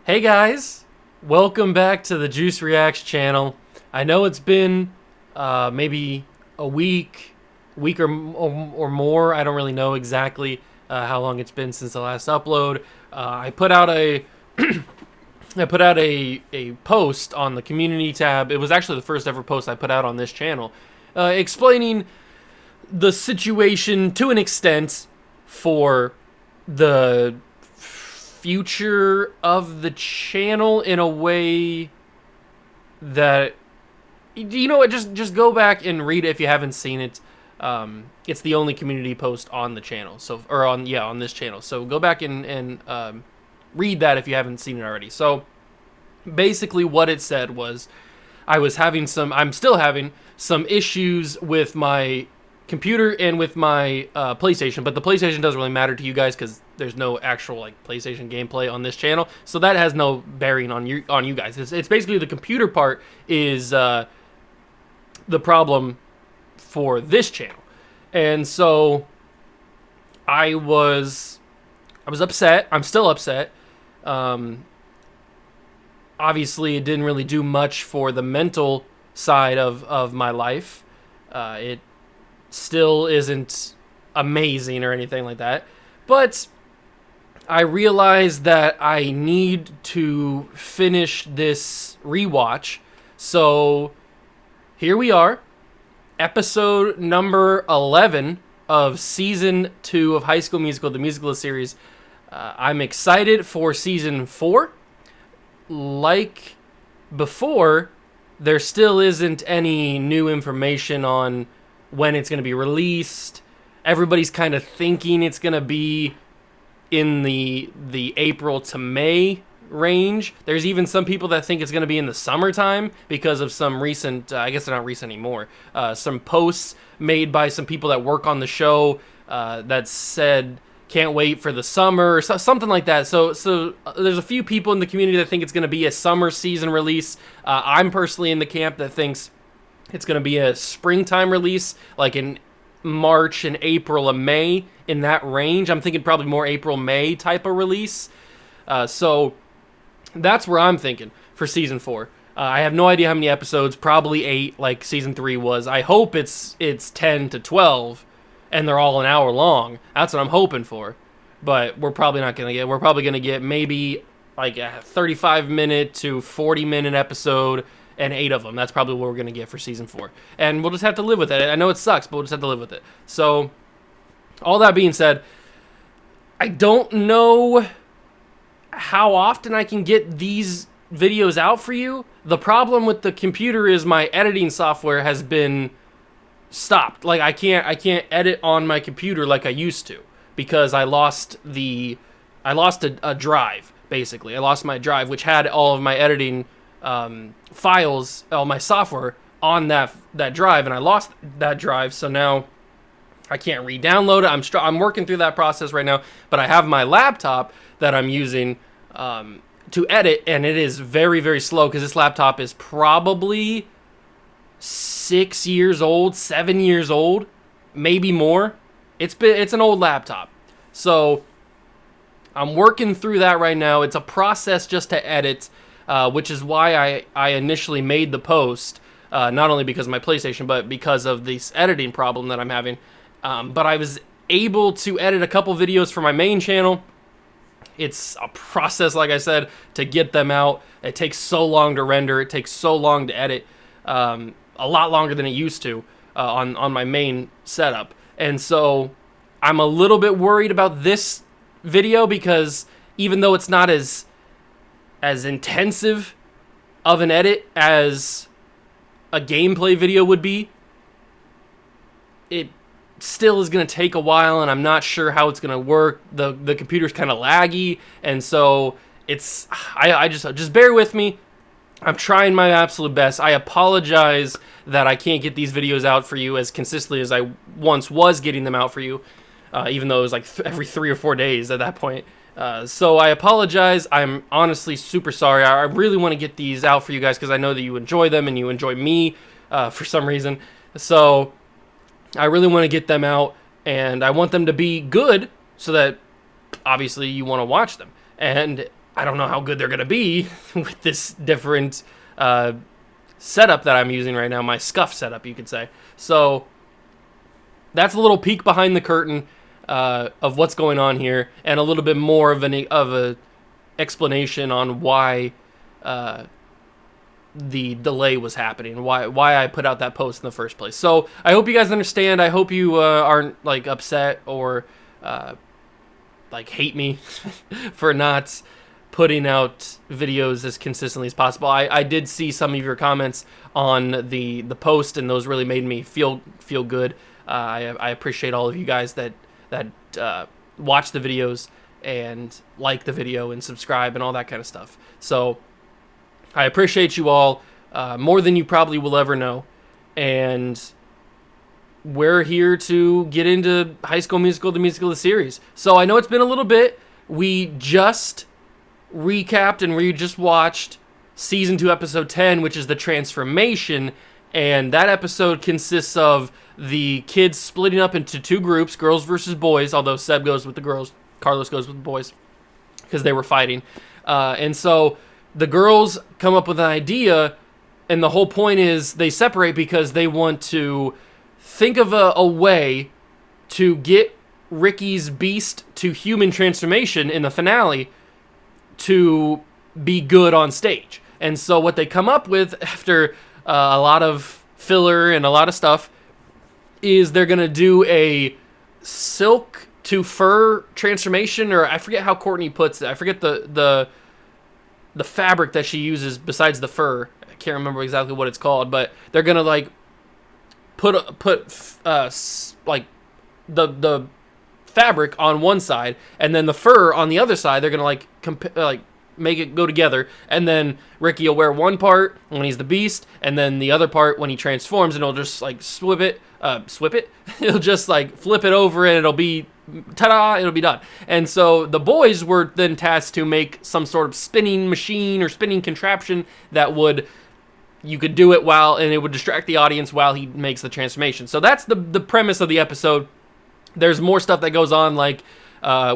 Hey guys, welcome back to the Juice Reacts channel. I know it's been maybe a week or more. I don't really know exactly how long it's been since the last upload. I put out a a post on the community tab. It was actually the first ever post I put out on this channel, explaining the situation to an extent for the future of the channel in a way that, you know what, just go back and read it if you haven't seen it. It's the only community post on the channel, on this channel, so go back and read that if you haven't seen it already. So basically what it said was I'm still having some issues with my computer and with my PlayStation, but the PlayStation doesn't really matter to you guys because there's no actual PlayStation gameplay on this channel, so that has no bearing on you guys. It's basically the computer part is the problem for this channel, and so I was upset. I'm still upset. Obviously, it didn't really do much for the mental side of my life. It still isn't amazing or anything like that, but I realized that I need to finish this rewatch. So here we are, episode number 11 of season 2 of High School Musical, the musical series. I'm excited for season 4. Like before, there still isn't any new information on when it's going to be released. Everybody's kind of thinking it's going to be in the April to May range. There's even some people that think it's going to be in the summertime because of some recent, I guess they're not recent anymore, some posts made by some people that work on the show that said can't wait for the summer or something like that. So there's a few people in the community that think it's going to be a summer season release. I'm personally in the camp that thinks it's going to be a springtime release, like in March and April and May, in that range. I'm thinking probably more April-May type of release. So that's where I'm thinking for season 4. I have no idea how many episodes, probably 8 like season 3 was. I hope it's 10 to 12 and they're all an hour long. That's what I'm hoping for. But we're probably not going to get, we're probably going to get maybe like a 35-minute to 40-minute episode, and 8 of them. That's probably what we're going to get for season 4. And we'll just have to live with it. I know it sucks, but we'll just have to live with it. So, all that being said, I don't know how often I can get these videos out for you. The problem with the computer is my editing software has been stopped. Like, I can't edit on my computer like I used to because I lost a drive, basically. I lost my drive, which had all of my editing files, all my software on that drive, and I lost that drive, so now I can't re-download it. I'm working through that process right now, but I have my laptop that I'm using to edit, and it is very, very slow because this laptop is probably 6 years old, 7 years old, maybe more. It's an old laptop, so I'm working through that right now. It's a process just to edit. Which is why I initially made the post, not only because of my PlayStation, but because of this editing problem that I'm having. But I was able to edit a couple videos for my main channel. It's a process, like I said, to get them out. It takes so long to render. It takes so long to edit. A lot longer than it used to on my main setup. And so I'm a little bit worried about this video because even though it's not as intensive of an edit as a gameplay video would be, it still is going to take a while, and I'm not sure how it's going to work. The computer's kind of laggy, and so I just bear with me. I'm trying my absolute best. I apologize that I can't get these videos out for you as consistently as I once was getting them out for you, even though it was like every 3 or 4 days at that point. So I apologize. I'm honestly super sorry. I really want to get these out for you guys because I know that you enjoy them and you enjoy me for some reason. So I really want to get them out, and I want them to be good so that obviously you want to watch them. And I don't know how good they're going to be with this different setup that I'm using right now, my scuff setup, you could say. So that's a little peek behind the curtain of what's going on here, and a little bit more of a explanation on why the delay was happening, why I put out that post in the first place. So I hope you guys understand. I hope you aren't like upset or like hate me for not putting out videos as consistently as possible. I did see some of your comments on the post, and those really made me feel good. I appreciate all of you guys that watch the videos and like the video and subscribe and all that kind of stuff. So I appreciate you all more than you probably will ever know. And we're here to get into High School Musical, the musical, the series. So I know it's been a little bit. We just recapped and we just watched Season 2, Episode 10, which is the transformation. And that episode consists of the kids splitting up into two groups, girls versus boys, although Seb goes with the girls, Carlos goes with the boys, because they were fighting. And so the girls come up with an idea, and the whole point is they separate because they want to think of a way to get Ricky's beast to human transformation in the finale to be good on stage. And so what they come up with after a lot of filler and a lot of stuff is they're going to do a silk to fur transformation, or I forget how Courtney puts it. I forget the fabric that she uses besides the fur. I can't remember exactly what it's called, but they're going to like put like the fabric on one side and then the fur on the other side. They're going to like make it go together, and then Ricky will wear one part when he's the beast, and then the other part when he transforms, and he'll just like swip it he'll just like flip it over, and it'll be ta-da, it'll be done. And so the boys were then tasked to make some sort of spinning machine or spinning contraption that you could do it and it would distract the audience while he makes the transformation. So that's the premise of the episode. There's more stuff that goes on, like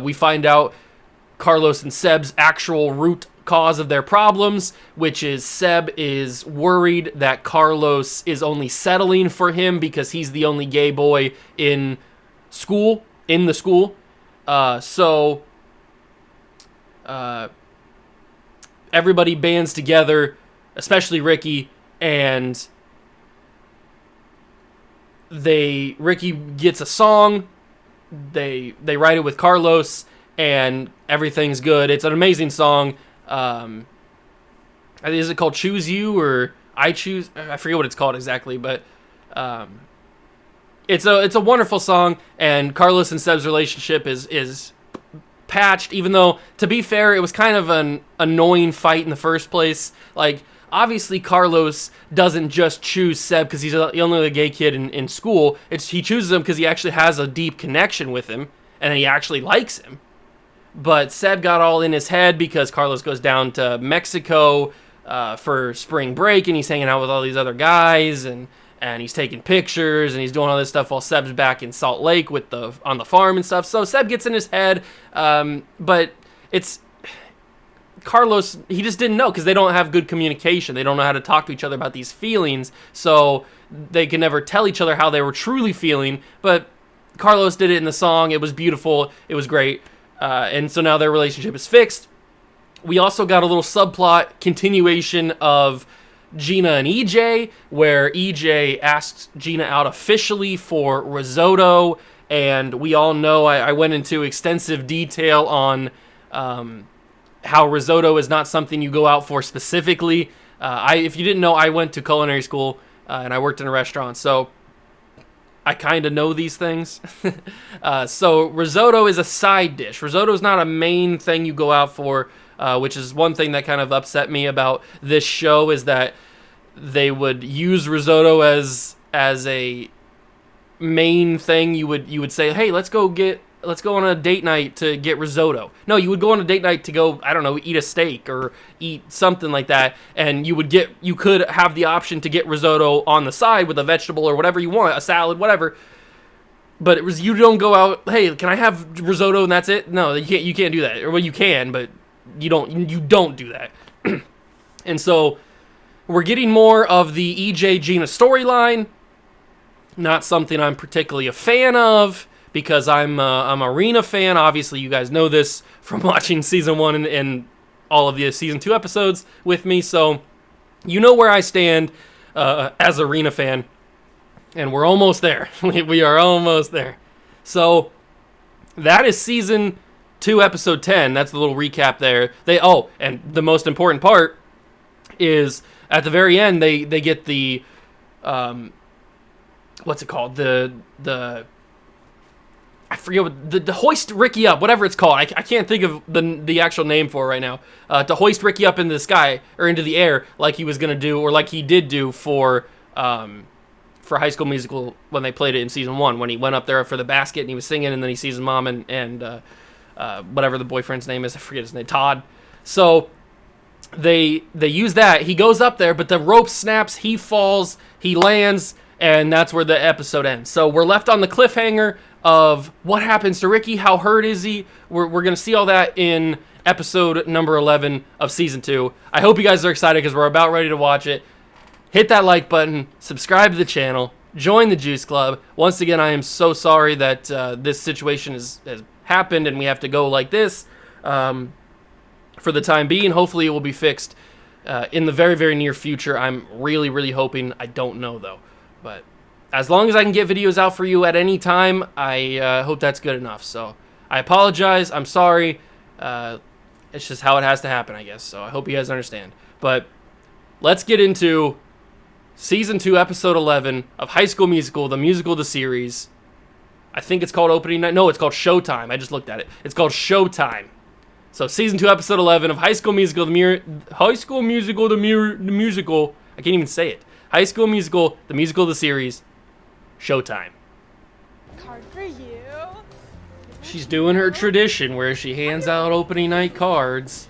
we find out Carlos and Seb's actual root cause of their problems, which is Seb is worried that Carlos is only settling for him because he's the only gay boy in the school. So everybody bands together, especially Ricky, and Ricky gets a song. They write it with Carlos, and everything's good. It's an amazing song. Is it called Choose You or I Choose? I forget what it's called exactly, but it's a wonderful song, and Carlos and Seb's relationship is patched, even though, to be fair, it was kind of an annoying fight in the first place. Like, obviously Carlos doesn't just choose Seb because he's the only gay kid in school. He chooses him because he actually has a deep connection with him, and he actually likes him. But Seb got all in his head because Carlos goes down to Mexico for spring break, and he's hanging out with all these other guys, and he's taking pictures, and he's doing all this stuff while Seb's back in Salt Lake on the farm and stuff. So Seb gets in his head, but it's Carlos, he just didn't know because they don't have good communication. They don't know how to talk to each other about these feelings, so they can never tell each other how they were truly feeling. But Carlos did it in the song. It was beautiful. It was great. And so now their relationship is fixed. We also got a little subplot continuation of Gina and EJ, where EJ asked Gina out officially for risotto, and we all know I went into extensive detail on how risotto is not something you go out for specifically. If you didn't know, I went to culinary school and I worked in a restaurant, so I kind of know these things. So risotto is a side dish. Risotto is not a main thing you go out for, which is one thing that kind of upset me about this show, is that they would use risotto as a main thing. You would say, hey, let's go on a date night to get risotto. No, you would go on a date night to go, I don't know, eat a steak or eat something like that, and you could have the option to get risotto on the side with a vegetable or whatever you want, a salad, whatever. But you don't go out, hey, can I have risotto and that's it? No, you can't do that. Or well, you can, but you don't do that. And so we're getting more of the EJ Gina storyline. Not something I'm particularly a fan of, because I'm a Rena fan. Obviously, you guys know this from watching season 1 and all of the season 2 episodes with me. So you know where I stand as a Rena fan. And we're almost there. We are almost there. So that is season 2, episode 10. That's the little recap there. And the most important part is at the very end, they get the what's it called? I forget what the hoist Ricky up, whatever it's called. I can't think of the actual name for it right now. To hoist Ricky up into the sky or into the air, like he was gonna do, or like he did do for High School Musical when they played it in season 1, when he went up there for the basket and he was singing, and then he sees his mom and whatever the boyfriend's name is, I forget his name, Todd. So they use that. He goes up there, but the rope snaps. He falls. He lands. And that's where the episode ends. So we're left on the cliffhanger of what happens to Ricky. How hurt is he? We're going to see all that in episode number 11 of season 2. I hope you guys are excited because we're about ready to watch it. Hit that like button. Subscribe to the channel. Join the Juice Club. Once again, I am so sorry that this situation has happened and we have to go like this for the time being. Hopefully it will be fixed in the very, very near future. I'm really, really hoping. I don't know, though. But as long as I can get videos out for you at any time, I hope that's good enough. So I apologize. I'm sorry. It's just how it has to happen, I guess. So I hope you guys understand. But let's get into season 2, episode 11 of High School Musical, the musical, the series. I think it's called Opening Night. No, it's called Showtime. I just looked at it. It's called Showtime. So season 2, episode 11 of High School Musical, the musical. I can't even say it. High School Musical, the musical, the series, Showtime. Card for you. She's doing her tradition where she hands out opening night cards.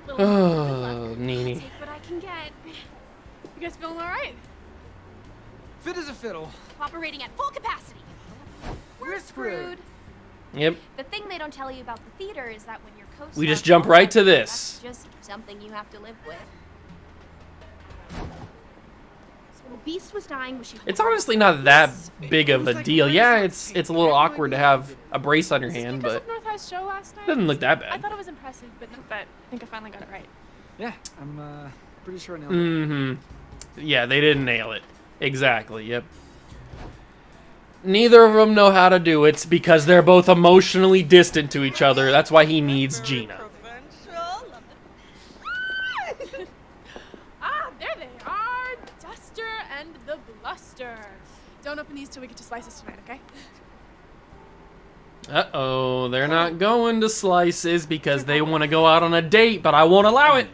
Oh, Nene. Take what I can get. You guys feeling all right? Fit as a fiddle. Operating at full capacity. We're screwed. Yep. The thing they don't tell you about the theater is that when your co-star We just jump right to this. That's just something you have to live with. So Beast was dying. It's honestly not that big of a deal. Yeah, it's a little awkward to have a brace on your hand, but North High's show last night? it doesn't look that I bad. thought it was impressive, but I think I finally got it right. Yeah, I'm pretty sure I nailed it. Mm-hmm. Yeah, they didn't nail it. Exactly, yep. Neither of them know how to do it because they're both emotionally distant to each other. That's why he needs Gina. There they are. Duster and the Bluster. Don't open these till we get to Slices tonight, okay? Uh-oh, they're not going to Slices because they want to go out on a date, but I won't allow it.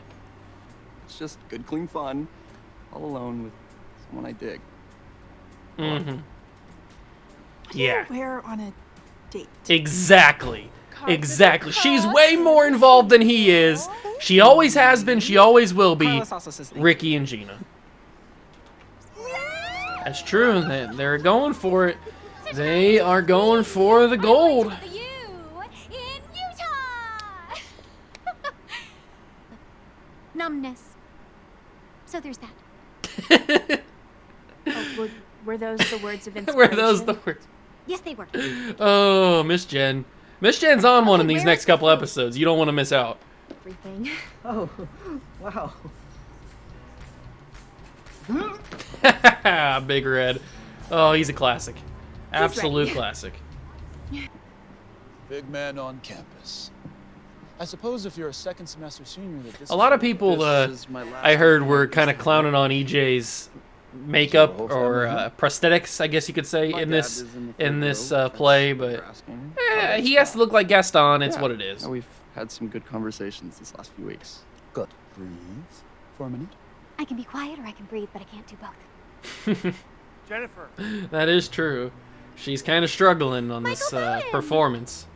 It's just good, clean fun, all alone with someone I dig. Mm-hmm. Yeah. Where on a date? Exactly. Exactly. She's way more involved than he is. She always has been. She always will be. Ricky and Gina. That's true. They're going for it. They are going for the gold. In Utah. Numbness. So there's that. Were those the words of inspiration? Were those the words? Yes, they were. Oh, Miss Jen. Miss Jen's on one in these next couple episodes. You don't want to miss out. Everything. Oh, wow. Big Red. Oh, he's a classic. Absolute classic. Big man on campus. I suppose if you're a second semester senior that this A lot of people, I heard, were kind of clowning on EJ's makeup or prosthetics, I guess you could say, in this play, but he has to look like Gaston. It's what it is. We've had some good conversations these last few weeks. Good. Breathe for a minute. I can be quiet or I can breathe, but I can't do both. Jennifer. That is true. She's kind of struggling on this performance.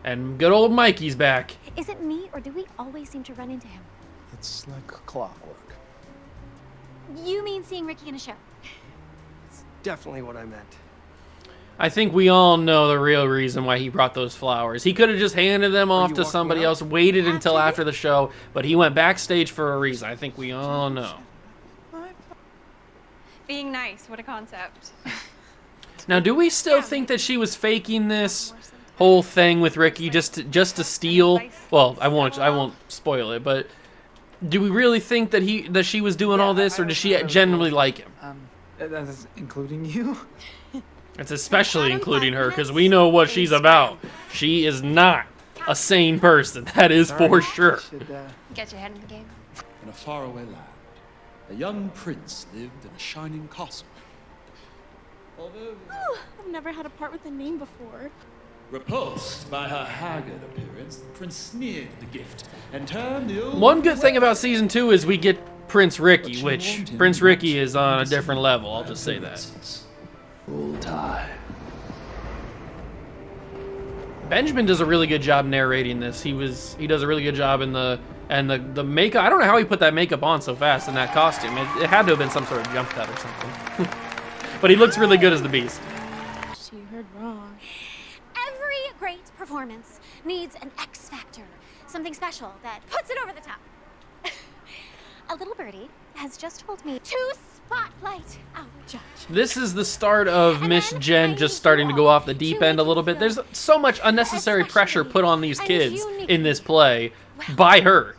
And good old Mikey's back. Is it me, or do we always seem to run into him? It's like clockwork. You mean seeing Ricky in a show? Definitely what I meant. I think we all know the real reason why he brought those flowers. He could have just handed them off you to walking somebody out? else, waited until after the show, but he went backstage for a reason. I think we all know. Being nice, what a concept. Now, do we still think that she was faking this whole thing with Ricky just to steal? Well, I won't spoil it, but do we really think that she was doing all this, or does she genuinely like him? That's including you? It's especially including her, because we know what she's about. She is not a sane person. That is for sure. Get your head in the game. In a faraway land, a young prince lived in a shining castle. Although I've never had a part with a name before. repulsed by her haggard appearance, the prince sneered at the gift and turned the old One good thing about season 2 is we get Prince Ricky, But which she warned him Prince not Ricky to is on a listen different level. I'll just say that. Full time. Benjamin does a really good job narrating this. He does a really good job in the makeup. I don't know how he put that makeup on so fast in that costume. It had to have been some sort of jump cut or something. But he looks really good as the Beast. She heard wrong. Every great performance needs an X factor, something special that puts it over the top. A little birdie has just told me to spotlight our judge. This is the start of Miss Jen just starting to go off the deep end a little bit. There's so much unnecessary pressure put on these kids in this play by her.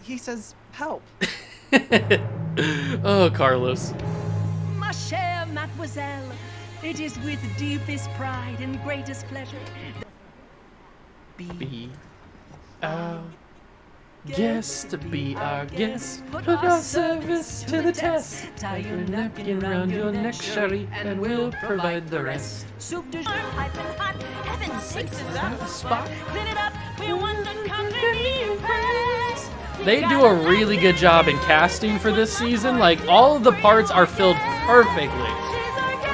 He says, help. Oh, Carlos. Ma chère mademoiselle, it is with deepest pride and greatest pleasure. Be our guest, to be our guest. Put our service to the test. Tie your napkin round your neck, Sherry, and we'll provide the rest. Soup de I've been hot, heaven sakes is That spot. clean it up. We want the company impressed. They do a really good job in casting for this season. Like, all of the parts are filled perfectly.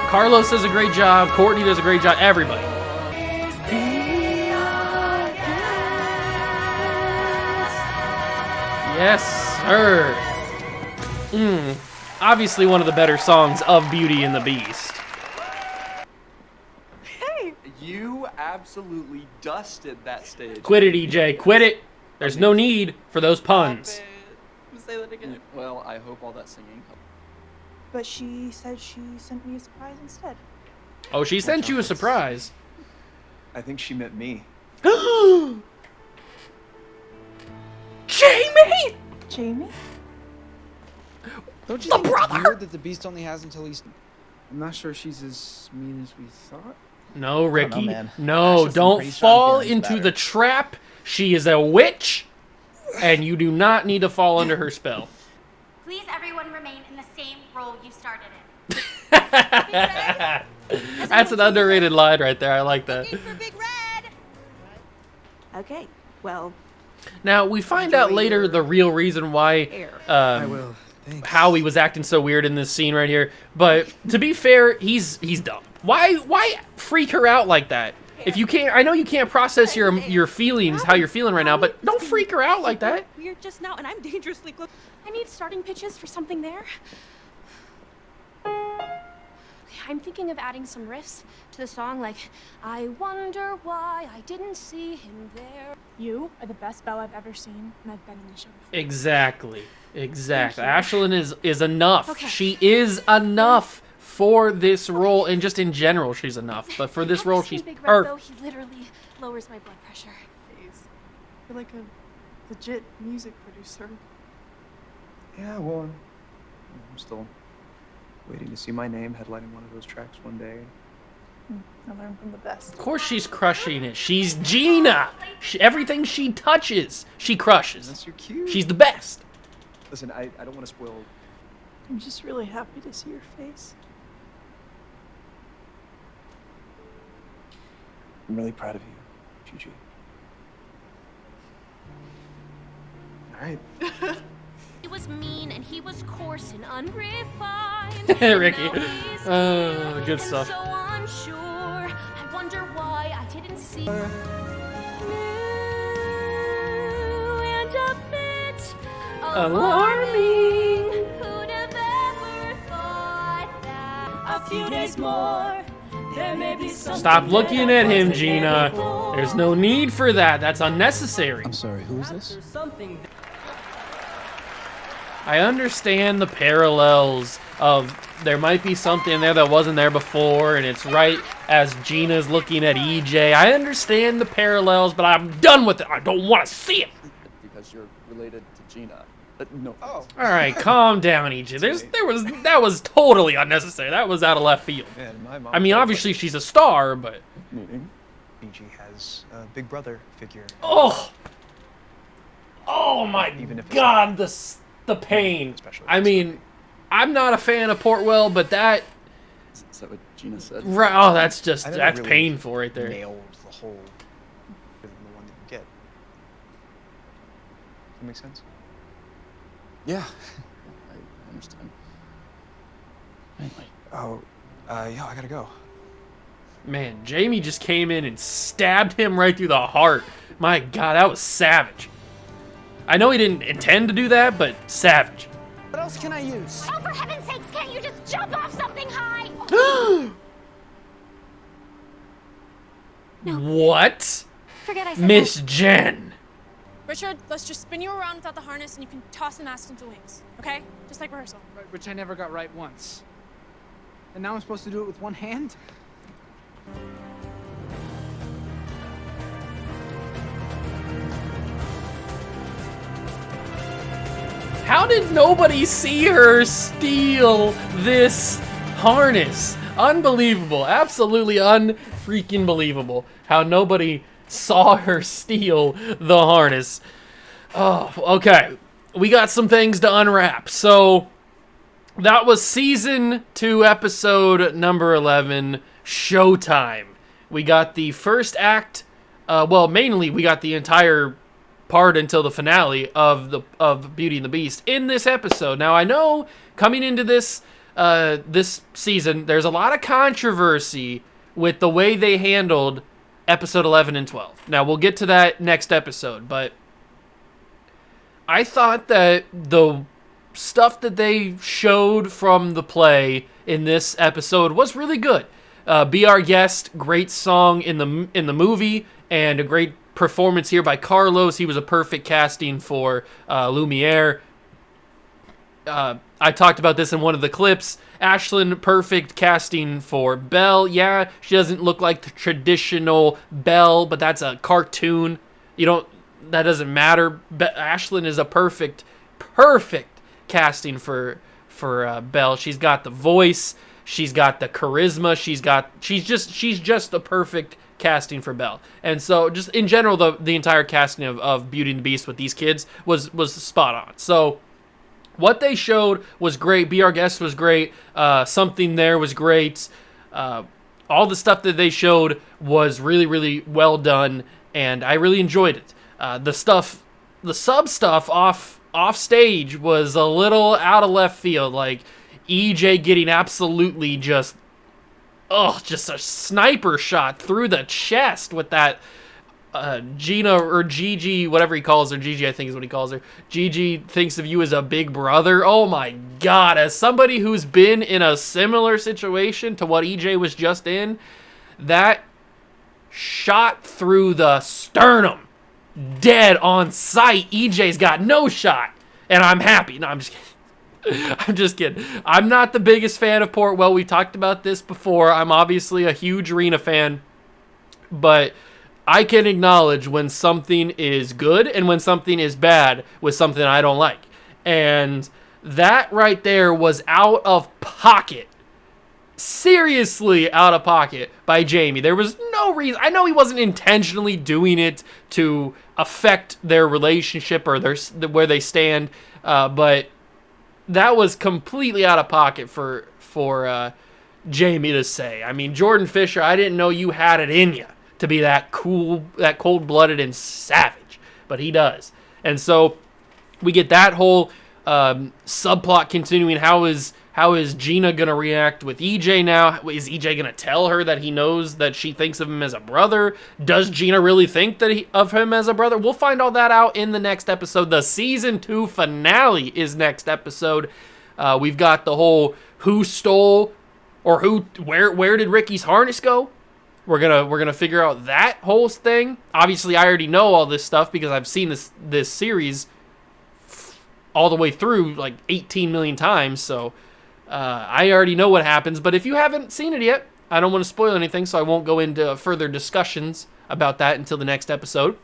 Carlos does a great job. Courtney does a great job. Everybody. Yes, sir. Obviously one of the better songs of Beauty and the Beast. You absolutely dusted that stage. Quit it, EJ. Quit it. There's no need for those puns. Say that again. Well, I hope all that singing helped. But she said she sent me a surprise instead. Oh, she sent you a surprise. I think she meant me. Jamie! Jamie? Don't you The think brother! it's weird that the beast only has until he's... I'm not sure she's as mean as we thought. No, Ricky. man. No, That's just some don't pretty strong fall feelings into about the her. trap. She is a witch, and you do not need to fall under her spell. Please, everyone, remain in the same role you started in. That's an underrated line right there. I like that. For Big Red. Okay, well, Now, we find out later the real reason why I will. Thanks. Howie was acting so weird in this scene right here. But to be fair, he's dumb. Why freak her out like that? If you can't, I know you can't process your feelings, how you're feeling right now, but don't freak her out like that. Weird just now, and I'm dangerously close. I need starting pitches for something there. I'm thinking of adding some riffs to the song, like, I wonder why I didn't see him there. You are the best Belle I've ever seen, and I've been in the show before. Exactly. Thank you. Ashlyn is enough. Okay. She is enough for this role, and just in general, she's enough. But for this Have you role, seen she's Big Red, though? perfect. He literally lowers my blood pressure. You're like a legit music producer. Yeah, well, I'm still waiting to see my name headlining one of those tracks one day. I learned from the best. Of course she's crushing it. She's Gina. Everything she touches, she crushes. That's your cue. She's the best. Listen, I don't want to spoil. I'm just really happy to see your face. I'm really proud of you, Gigi. All right. He was mean and he was coarse and unrefined. Ricky. Now he's Good stuff. so unsure. I wonder why I didn't see. New and a bit Alarming. Who'd have ever thought that a few days more Stop looking at him, Gina. There's no need for that. That's unnecessary. I'm sorry, who is this? I understand the parallels of there might be something there that wasn't there before, and it's right as Gina's looking at EJ. I understand the parallels, but I'm done with it. I don't want to see it. Because you're related to Gina. No. Oh. All right, calm down, EJ. That was totally unnecessary. That was out of left field. Man, my mom. I mean, obviously she's a star, but Meaning? BG has a big brother figure. oh my Even if it's God, the pain. Especially I mean, I'm not a fan of Portwell, but that Is that what Gina said? right. Oh, that's just I never that's really painful right there. nailed the whole the one that you get. Does that make sense? Yeah. I understand. Anyway. Oh, yeah, I gotta go. Man, Jamie just came in and stabbed him right through the heart. My God, that was savage. I know he didn't intend to do that, but savage. What else can I use? Oh, for heaven's sakes, can't you just jump off something high? What? Forget I said Miss Jen. Richard, let's just spin you around without the harness and you can toss the mask into wings, okay? Just like rehearsal. Right, which I never got right once. And now I'm supposed to do it with one hand? How did nobody see her steal this harness? Unbelievable. Absolutely unfreaking believable. How nobody saw her steal the harness. Oh, okay. We got some things to unwrap. So, that was season 2, episode number 11, Showtime. We got the first act. Well, mainly we got the entire part until the finale of Beauty and the Beast in this episode. Now, I know coming into this this season, there's a lot of controversy with the way they handled episode 11 and 12. Now, we'll get to that next episode, but I thought that the stuff that they showed from the play in this episode was really good. Be Our Guest, great song in the movie, and a great performance here by Carlos. He was a perfect casting for Lumiere. I talked about this in one of the clips. Ashlyn, perfect casting for Belle. Yeah, she doesn't look like the traditional Belle, but that's a cartoon. That doesn't matter. Ashlyn is a perfect casting for Belle. She's got the voice. She's got the charisma. She's just a perfect casting for Belle. And so just in general, the entire casting of Beauty and the Beast with these kids was spot on. So what they showed was great. Be Our Guest was great. Something There was great. All the stuff that they showed was really, really well done, and I really enjoyed it. The sub stuff off stage was a little out of left field, like EJ getting absolutely just a sniper shot through the chest with that Gina or Gigi, whatever he calls her. Gigi, I think is what he calls her. Gigi thinks of you as a big brother. Oh my God. As somebody who's been in a similar situation to what EJ was just in, that shot through the sternum, dead on sight. EJ's got no shot, and I'm happy. No, I'm just kidding. I'm just kidding. I'm not the biggest fan of Portwell. We talked about this before. I'm obviously a huge Rena fan, but I can acknowledge when something is good and when something is bad with something I don't like. And that right there was out of pocket. Seriously out of pocket by Jamie. There was no reason. I know he wasn't intentionally doing it to affect their relationship or where they stand, but that was completely out of pocket for Jamie to say. I mean, Jordan Fisher, I didn't know you had it in you to be that cool, that cold-blooded and savage, but he does. And so we get that whole subplot continuing. How is Gina going to react with EJ now? Is EJ going to tell her that he knows that she thinks of him as a brother? Does Gina really think of him as a brother? We'll find all that out in the next episode. The season 2 finale is next episode. We've got the whole who stole or where did Ricky's harness go? We're gonna figure out that whole thing. Obviously, I already know all this stuff because I've seen this series all the way through like 18 million times. So I already know what happens. But if you haven't seen it yet, I don't want to spoil anything, so I won't go into further discussions about that until the next episode.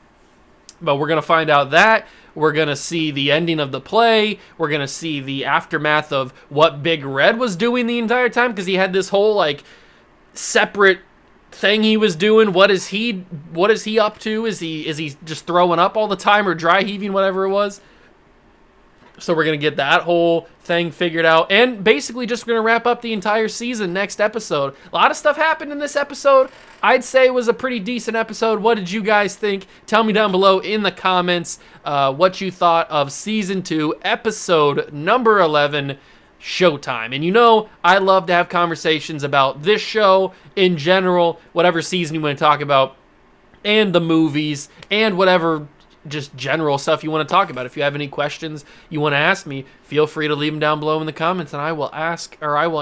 But we're gonna find out that. We're gonna see the ending of the play. We're gonna see the aftermath of what Big Red was doing the entire time, because he had this whole like separate thing he was doing. What is he up to? Is he just throwing up all the time or dry heaving, whatever it was? So we're gonna get that whole thing figured out, and basically just gonna wrap up the entire season next episode. A lot of stuff happened in this episode. I'd say it was a pretty decent episode. What did you guys think? Tell me down below in the comments what you thought of season 2, episode number 11. Showtime. And you know, I love to have conversations about this show in general, whatever season you want to talk about, and the movies, and whatever just general stuff you want to talk about. If you have any questions you want to ask me, feel free to leave them down below in the comments, and I will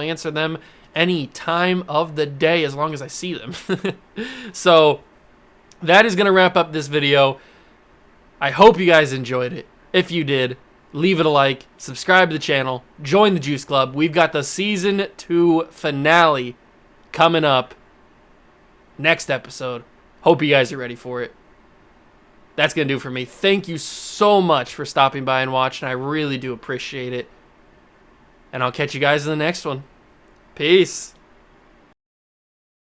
answer them any time of the day as long as I see them. So that is going to wrap up this video. I hope you guys enjoyed it. If you did, leave it a like, subscribe to the channel, join the Juice Club. We've got the season 2 finale coming up next episode. Hope you guys are ready for it. That's going to do it for me. Thank you so much for stopping by and watching. I really do appreciate it. And I'll catch you guys in the next one. Peace.